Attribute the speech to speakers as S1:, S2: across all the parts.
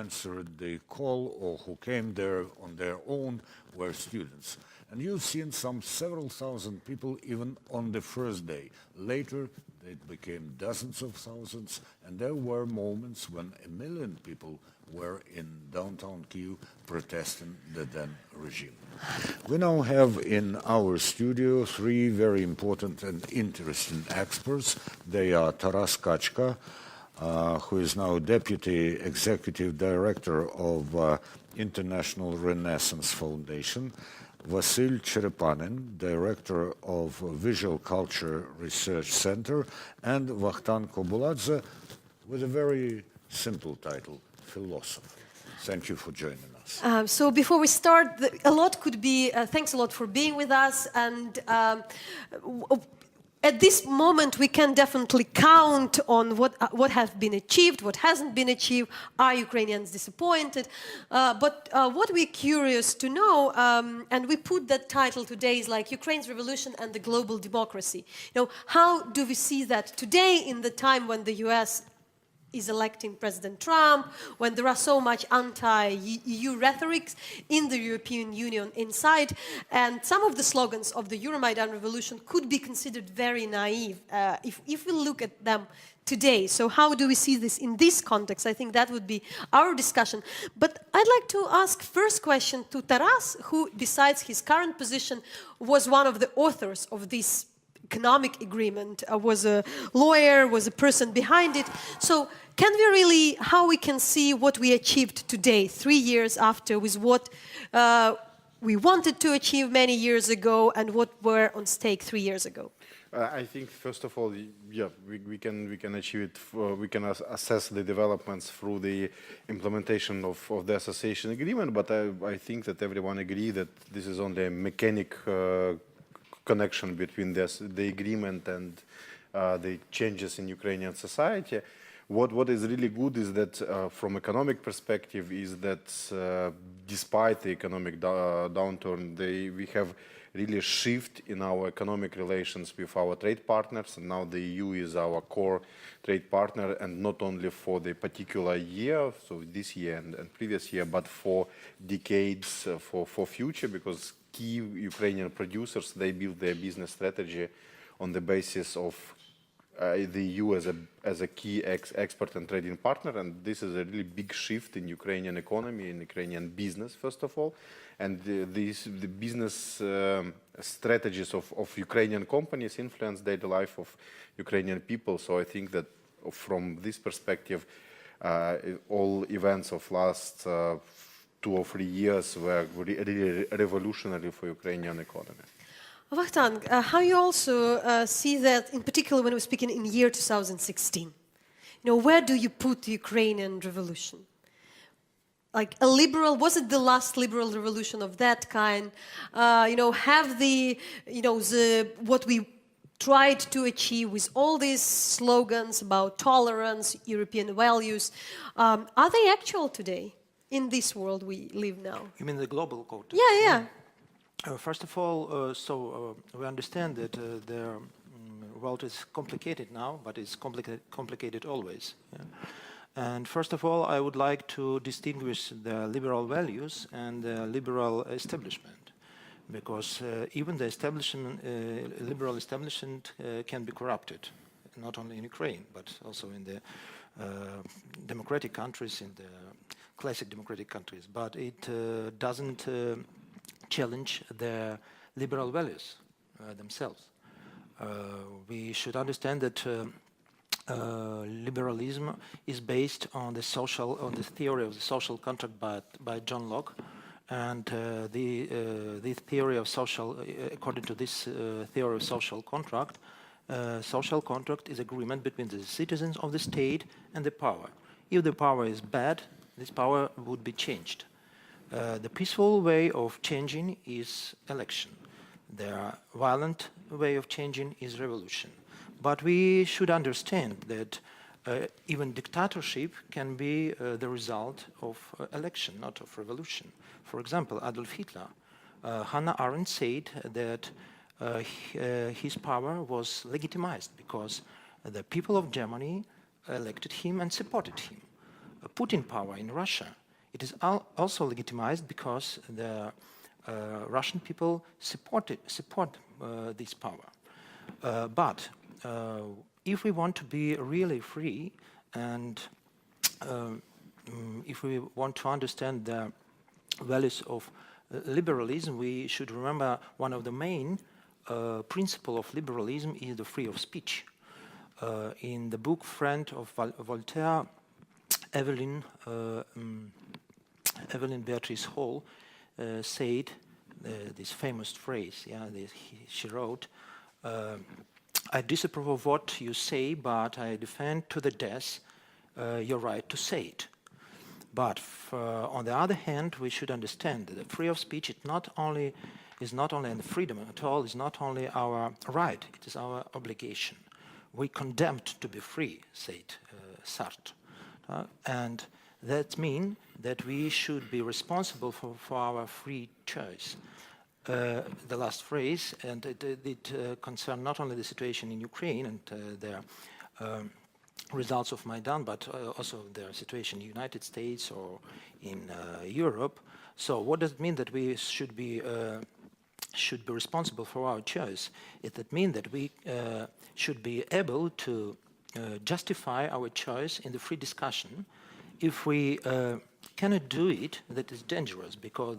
S1: answered the call or who came there on their own were students. And you've seen several thousand people even on the first day. Later, it became dozens of thousands, and there were moments when 1 million people were in downtown Kyiv protesting the then regime. We now have in our studio 3 very important and interesting experts. They are Taras Kachka, who is now Deputy Executive Director of International Renaissance Foundation, Vasil Cherepanin, Director of Visual Culture Research Center, and Vakhtan Kobuladze with a very simple title, Philosopher. Thank you for joining us.
S2: So before we start, thanks a lot for being with us, and at this moment, we can definitely count on what has been achieved, what hasn't been achieved. Are Ukrainians disappointed? But what we're curious to know, and we put that title today, is like Ukraine's revolution and the global democracy. How do we see that today in the time when the US is electing President Trump, when there are so much anti-EU rhetoric in the European Union inside, and some of the slogans of the Euromaidan revolution could be considered very naive if we look at them today. So how do we see this in this context? I think that would be our discussion. But I'd like to ask first question to Taras, who, besides his current position, was one of the authors of this economic agreement, was a lawyer, was a person behind it. So can we really, how we can see what we achieved today, 3 years after, with what we wanted to achieve many years ago and what were on stake 3 years ago?
S3: I think, first of all, yeah, we can achieve it. We can assess the developments through the implementation of the association agreement. But I think that everyone agrees that this is only a mechanic connection between the agreement and the changes in Ukrainian society. What is really good is that from economic perspective is that despite the economic downturn, we have really a shift in our economic relations with our trade partners, and now the EU is our core trade partner, and not only for the particular year, so this year and previous year, but for decades, for future, because key Ukrainian producers, they build their business strategy on the basis of the EU as a key export and trading partner, and this is a really big shift in Ukrainian economy, in Ukrainian business, first of all, and the business strategies of Ukrainian companies influence daily life of Ukrainian people. So I think that from this perspective, all events of last 2 or 3 years were really revolutionary for Ukrainian economy.
S2: Vakhtan, how you also see that, in particular when we're speaking in year 2016? Where do you put the Ukrainian revolution? Like a liberal, was it the last liberal revolution of that kind? Have what we tried to achieve with all these slogans about tolerance, European values, are they actual today in this world we live now?
S4: You mean the global code?
S2: Yeah.
S4: First of all, we understand that the world is complicated now, but it's complicated always. Yeah? And first of all, I would like to distinguish the liberal values and the liberal establishment, because even the liberal establishment can be corrupted, not only in Ukraine, but also in the democratic countries, in the classic democratic countries. But it doesn't challenge the liberal values themselves. We should understand that liberalism is based on the theory of the social contract by John Locke, and the theory of according to this theory of social contract is agreement between the citizens of the state and the power. If the power is bad, this power would be changed. The peaceful way of changing is election. The violent way of changing is revolution. But we should understand that even dictatorship can be the result of election, not of revolution. For example, Adolf Hitler, Hannah Arendt said that his power was legitimized because the people of Germany elected him and supported him. put in power in Russia, it is also legitimized because the Russian people support this power. But if we want to be really free and if we want to understand the values of liberalism, we should remember one of the main principles of liberalism is the freedom of speech. In the book Friend of Voltaire, Evelyn Beatrice Hall said this famous phrase. She wrote, "I disapprove of what you say, but I defend to the death your right to say it." But on the other hand, we should understand that the freedom of speech is not only and freedom at all is not only our right; it is our obligation. We condemned to be free, said Sartre, and that means that we should be responsible for our free choice. The last phrase, and it concerns not only the situation in Ukraine and the results of Maidan, but also the situation in the United States or in Europe. So what does it mean that we should be responsible for our choice? It means that we should be able to justify our choice in the free discussion. If we cannot do it, that is dangerous, because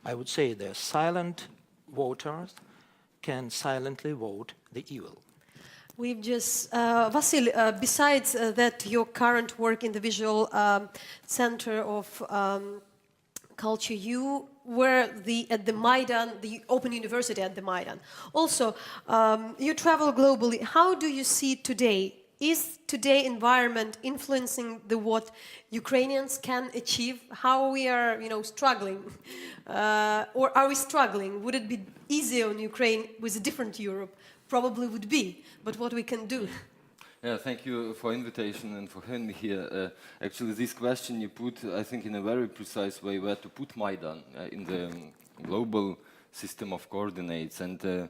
S4: I would say the silent voters can silently vote the evil.
S2: We've just, Vasil, besides that, your current work in the Visual Center of Culture, you were at the Maidan, the Open University at the Maidan. Also, you travel globally. How do you see today? Is today environment influencing what Ukrainians can achieve? How we are, struggling, or are we struggling? Would it be easier on Ukraine with a different Europe? Probably would be, but what we can do?
S5: Yeah, thank you for invitation and for having me here. Actually, this question you put, I think, in a very precise way, where to put Maidan in the global system of coordinates. And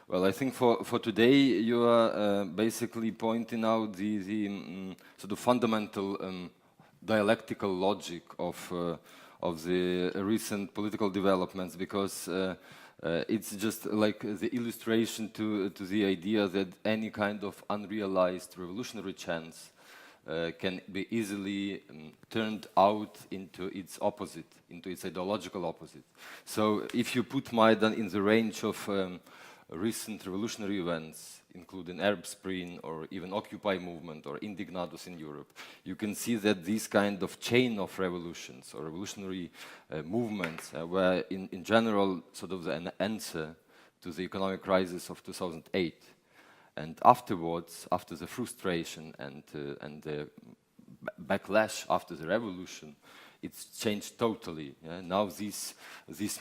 S5: well, I think for today, you are basically pointing out the sort of fundamental dialectical logic of the recent political developments, because it's just like the illustration to the idea that any kind of unrealized revolutionary chance can be easily turned out into its opposite, into its ideological opposite. So if you put Maidan in the range of recent revolutionary events, including Arab Spring or even Occupy movement or Indignados in Europe, you can see that these kind of chain of revolutions or revolutionary movements were in general sort of an answer to the economic crisis of 2008. And afterwards, after the frustration and the backlash after the revolution, it's changed totally. Yeah? Now these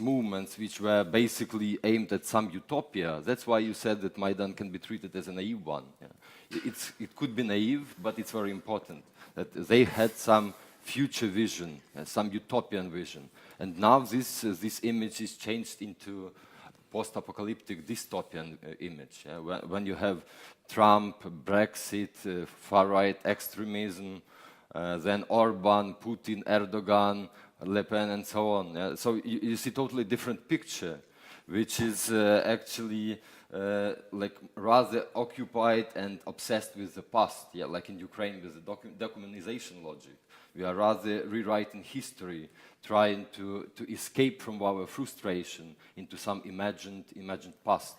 S5: movements, which were basically aimed at some utopia, that's why you said that Maidan can be treated as a naive one. Yeah? It could be naive, but it's very important that they had some future vision, some utopian vision. And now this image is changed into post-apocalyptic dystopian image. Yeah? When you have Trump, Brexit, far-right extremism, then Orban, Putin, Erdogan, Le Pen, and so on. Yeah? So you see totally different picture, which is actually like rather occupied and obsessed with the past. Yeah, like in Ukraine with the decolonization logic. We are rather rewriting history, trying to escape from our frustration into some imagined past.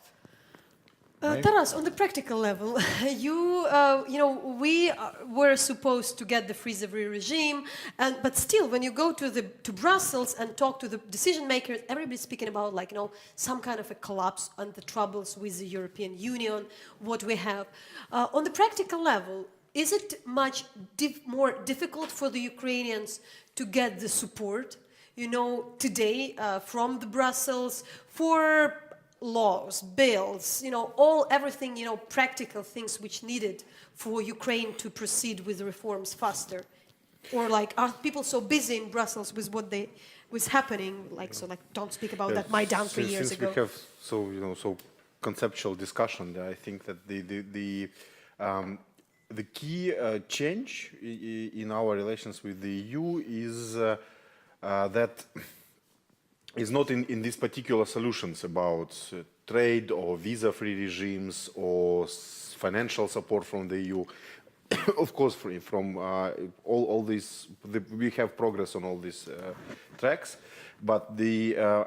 S2: Taras, on the practical level, we were supposed to get the freeze-every regime, but still, when you go to Brussels and talk to the decision makers, everybody's speaking about some kind of a collapse and the troubles with the European Union, what we have. On the practical level, is it much more difficult for the Ukrainians to get the support, today from the Brussels for laws, bills, everything, practical things which needed for Ukraine to proceed with reforms faster? Or are people so busy in Brussels with what was happening, don't speak about that Maidan 3 years ago?
S3: Since we have so conceptual discussion, I think that the key change in our relations with the EU is that is not in these particular solutions about trade or visa-free regimes or financial support from the EU. Of course, from all these, we have progress on all these tracks. But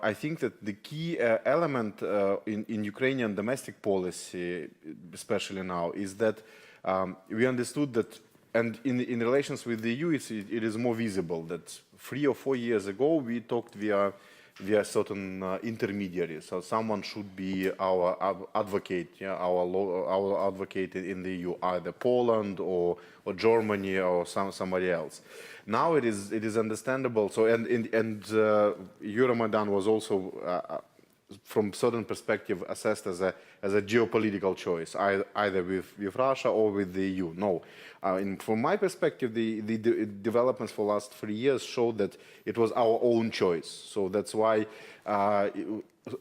S3: I think that the key element in Ukrainian domestic policy, especially now, is that we understood that, and in relations with the EU, it is more visible that 3 or 4 years ago we talked via certain intermediaries. So someone should be our advocate, yeah, our advocate in the EU, either Poland or Germany or somebody else. Now it is understandable. So and Euromaidan was also from certain perspective assessed as a geopolitical choice, either with Russia or with the EU. No, from my perspective, the developments for the last 3 years showed that it was our own choice. So that's why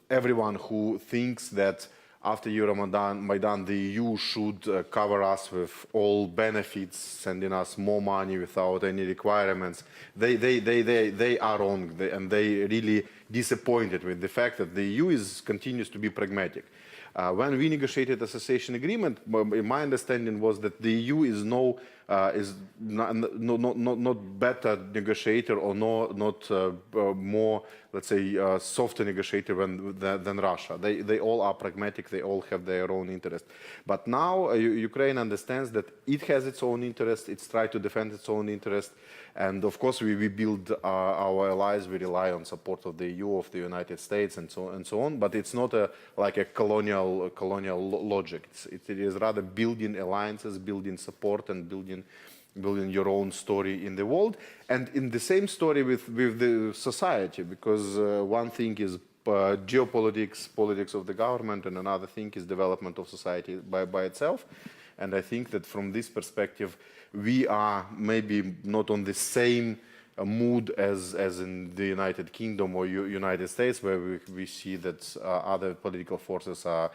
S3: everyone who thinks that after Euromaidan, the EU should cover us with all benefits, sending us more money without any requirements, they are wrong, and they really disappointed with the fact that the EU continues to be pragmatic. When we negotiated association agreement, my understanding was that the EU is not better negotiator or not more, let's say, softer negotiator than Russia. They all are pragmatic. They all have their own interest. But now Ukraine understands that it has its own interest. It's tried to defend its own interest. And of course, we build our allies. We rely on support of the EU, of the United States, and so on. But it's not like a colonial logic. It is rather building alliances, building support, and building your own story in the world, and in the same story with the society. Because one thing is geopolitics, politics of the government, and another thing is development of society by itself. And I think that from this perspective, we are maybe not on the same mood as in the United Kingdom or United States, where we see that other political forces are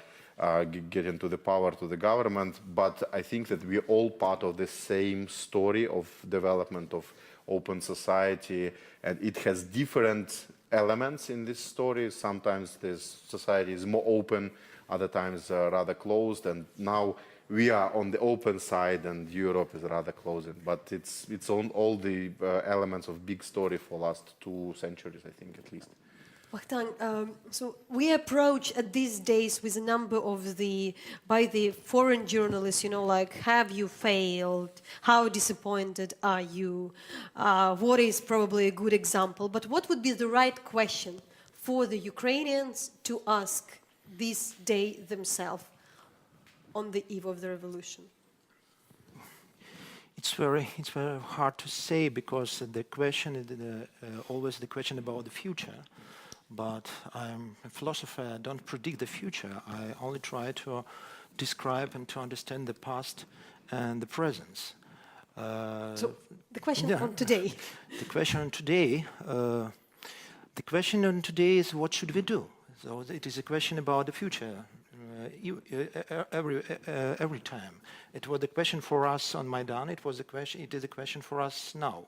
S3: getting to the power, to the government. But I think that we're all part of the same story of development of open society, and it has different elements in this story. Sometimes this society is more open, other times rather closed, and now we are on the open side and Europe is rather closed. But it's on all the elements of big story for last 2 centuries, I think, at least.
S2: Bogdan, so we approach at these days with a number of by the foreign journalists, like, have you failed? How disappointed are you? What is probably a good example? But what would be the right question for the Ukrainians to ask this day themselves on the eve of the revolution?
S4: It's very hard to say, because the question is always the question about the future. But I'm a philosopher. I don't predict the future. I only try to describe and to understand the past and the present.
S2: So the question on today.
S4: The question on today is, what should we do? So it is a question about the future. Every time it was the question for us on Maidan. It is a question for us now.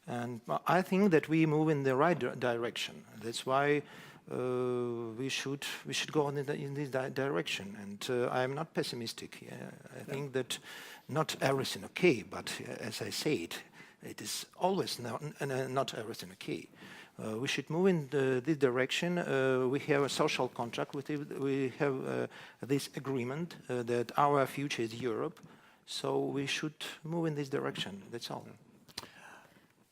S4: And I think that we move in the right direction. That's why we should go in this direction. And I am not pessimistic. I think that not everything okay, but as I said, it is always not everything okay. We should move in this direction. We have a social contract. We have this agreement that our future is Europe. So we should move in this direction. That's all.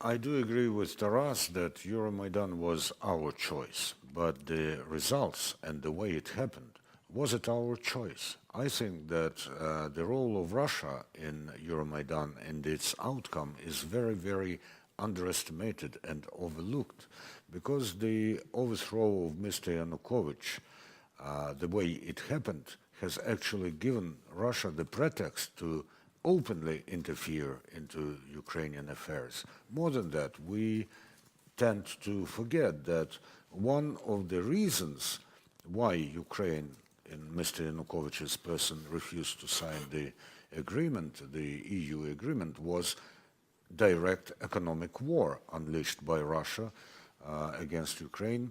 S1: I do agree with Taras that Euromaidan was our choice, but the results and the way it happened, was it our choice? I think that the role of Russia in Euromaidan and its outcome is very, very underestimated and overlooked, because the overthrow of Mr. Yanukovych, the way it happened, has actually given Russia the pretext to openly interfere into Ukrainian affairs. More than that, we tend to forget that one of the reasons why Ukraine, in Mr. Yanukovych's person, refused to sign the agreement, the EU agreement, was direct economic war unleashed by Russia against Ukraine,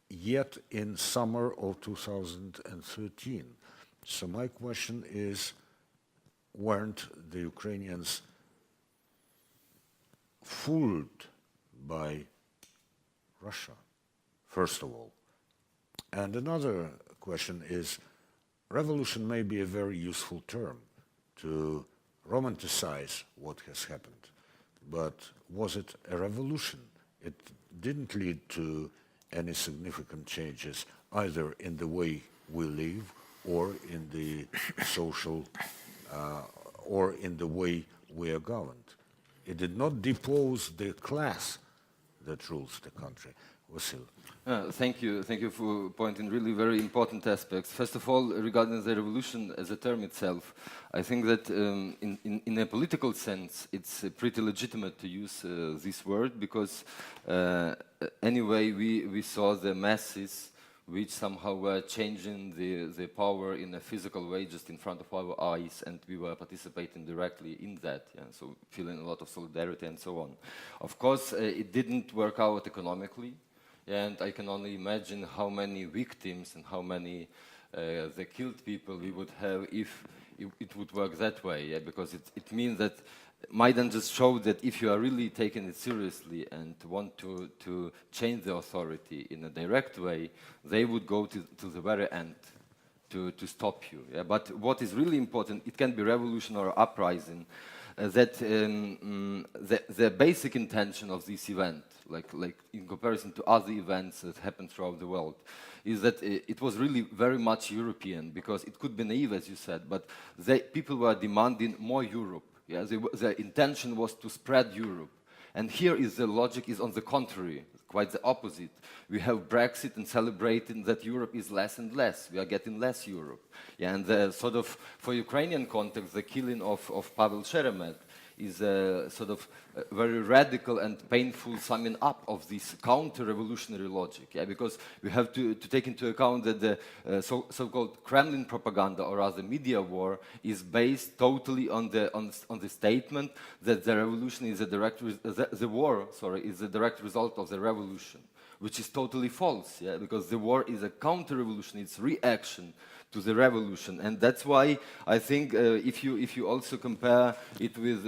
S1: yet in summer of 2013. So my question is, weren't the Ukrainians fooled by Russia, first of all? And another question is, revolution may be a very useful term to romanticize what has happened, but was it a revolution? It didn't lead to any significant changes either in the way we live or in the social or in the way we are governed. It did not depose the class that rules the country. Vasil.
S5: Thank you for pointing really very important aspects. First of all, regarding the revolution as a term itself, I think that in a political sense, it's pretty legitimate to use this word because anyway, we saw the masses which somehow were changing the power in a physical way just in front of our eyes, and we were participating directly in that, yeah, so feeling a lot of solidarity and so on. Of course, it didn't work out economically, and I can only imagine how many victims and how many the killed people we would have if it would work that way, yeah, because it means that Maidan just showed that if you are really taking it seriously and want to change the authority in a direct way, they would go to the very end to stop you. Yeah? But what is really important, it can be revolution or uprising, that the basic intention of this event, like in comparison to other events that happen throughout the world, is that it was really very much European, because it could be naive, as you said, but people were demanding more Europe. Yeah, the intention was to spread Europe. And here is the logic is on the contrary, quite the opposite. We have Brexit and celebrating that Europe is less and less. We are getting less Europe. Yeah, and sort of, for Ukrainian context, the killing of Pavel Sheremet is a sort of very radical and painful summing up of this counter-revolutionary logic, yeah? Because we have to take into account that the so-called Kremlin propaganda, or rather media war, is based totally on the statement that the revolution is the war is a direct result of the revolution, which is totally false, yeah? Because the war is a counter-revolution, it's reaction to the revolution, and that's why I think if you also compare it with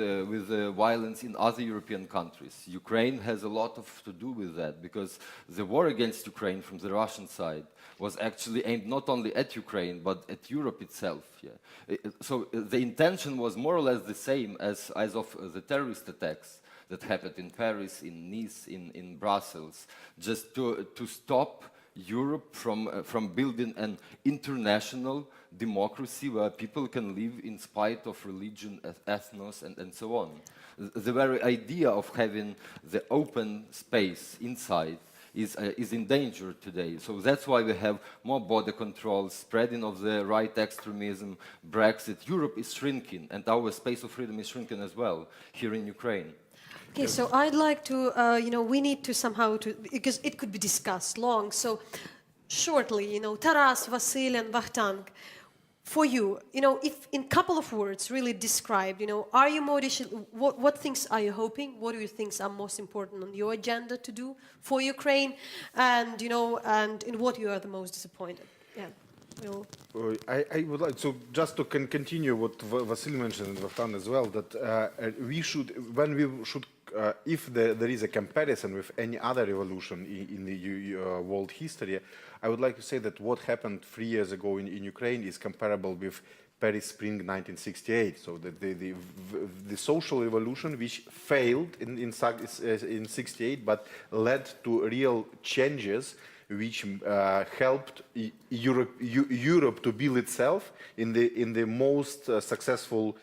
S5: violence in other European countries, Ukraine has a lot to do with that, because the war against Ukraine from the Russian side was actually aimed not only at Ukraine but at Europe itself. Yeah. So the intention was more or less the same as of the terrorist attacks that happened in Paris, in Nice, in Brussels, just to stop Europe from building an international democracy where people can live in spite of religion, ethnos, and so on. The very idea of having the open space inside is in danger today. So that's why we have more border controls, spreading of the right extremism, Brexit. Europe is shrinking, and our space of freedom is shrinking as well here in Ukraine.
S2: Okay, so I'd like to, we need to somehow, because it could be discussed long, so shortly, Taras, Vasil, and Vakhtang, for you, if in a couple of words really describe, are you motivated, what things are you hoping, what do you think are most important on your agenda to do for Ukraine, and, and in what you are the most disappointed? Yeah.
S3: I would like to just to continue what Vasil mentioned and Vakhtang as well, that we should, if there is a comparison with any other revolution in the world history, I would like to say that what happened 3 years ago in Ukraine is comparable with Paris Spring 1968. So that the social revolution, which failed in 68, but led to real changes, which helped Europe to build itself in the most successful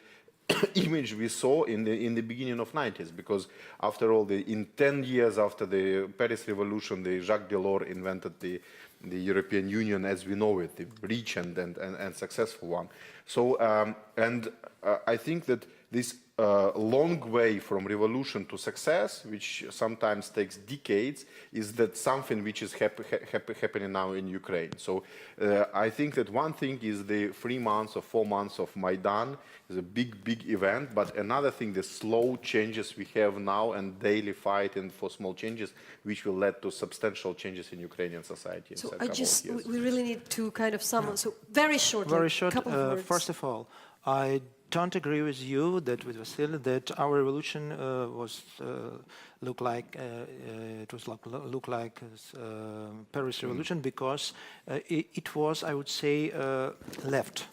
S3: image we saw in the beginning of 90s, because after all, in 10 years after the Paris Revolution, Jacques Delors invented the European Union as we know it, the rich and successful one. So I think that this long way from revolution to success, which sometimes takes decades, is that something which is happening now in Ukraine. So I think that one thing is the 3 months or 4 months of Maidan is a big event, but another thing, the slow changes we have now and daily fighting for small changes, which will lead to substantial changes in Ukrainian society in
S2: So
S3: a couple of years.
S2: we really need to kind of summon. So very shortly,
S4: Very short.
S2: couple of words.
S4: First of all, I don't agree with you that with Vasily that our revolution was look like Paris Revolution because it was, I would say, left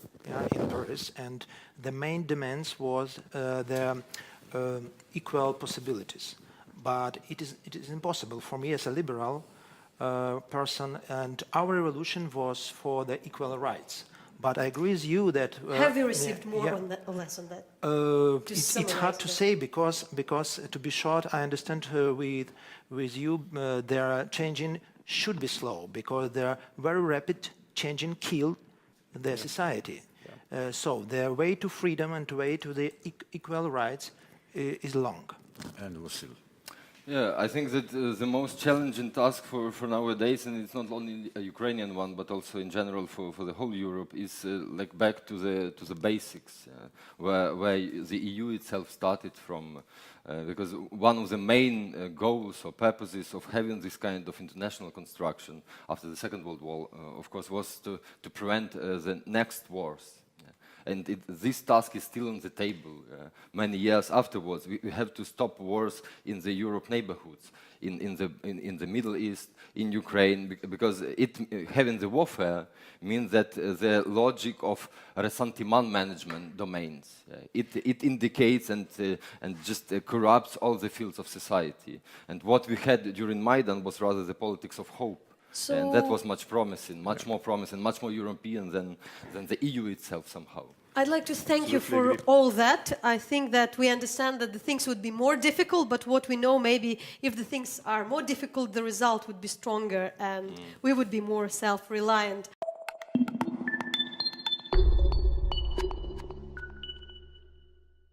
S4: in Paris, and the main demands was the equal possibilities. But it is impossible for me as a liberal person, and our revolution was for the equal rights. But I agree with you that...
S2: Have you received more on that, or less on that?
S4: It's hard to say because to be short, I understand with you, their changing should be slow because their very rapid changing kill their society. So their way to freedom and way to the equal rights is long.
S1: And Vasil.
S5: Yeah, I think that the most challenging task for nowadays, and it's not only a Ukrainian one, but also in general for the whole Europe, is like back to the basics, where the EU itself started from. Because one of the main goals or purposes of having this kind of international construction after the Second World War, of course, was to prevent the next wars. And this task is still on the table many years afterwards. We have to stop wars in the Europe neighborhoods, in the Middle East, in Ukraine, because having the warfare means that the logic of ressentiment management domains. It indicates and just corrupts all the fields of society. And what we had during Maidan was rather the politics of hope.
S2: So
S5: and that was much more promising, much more European than the EU itself somehow.
S2: I'd like to thank you for all that. I think that we understand that the things would be more difficult, but what we know, maybe if the things are more difficult, the result would be stronger and we would be more self-reliant.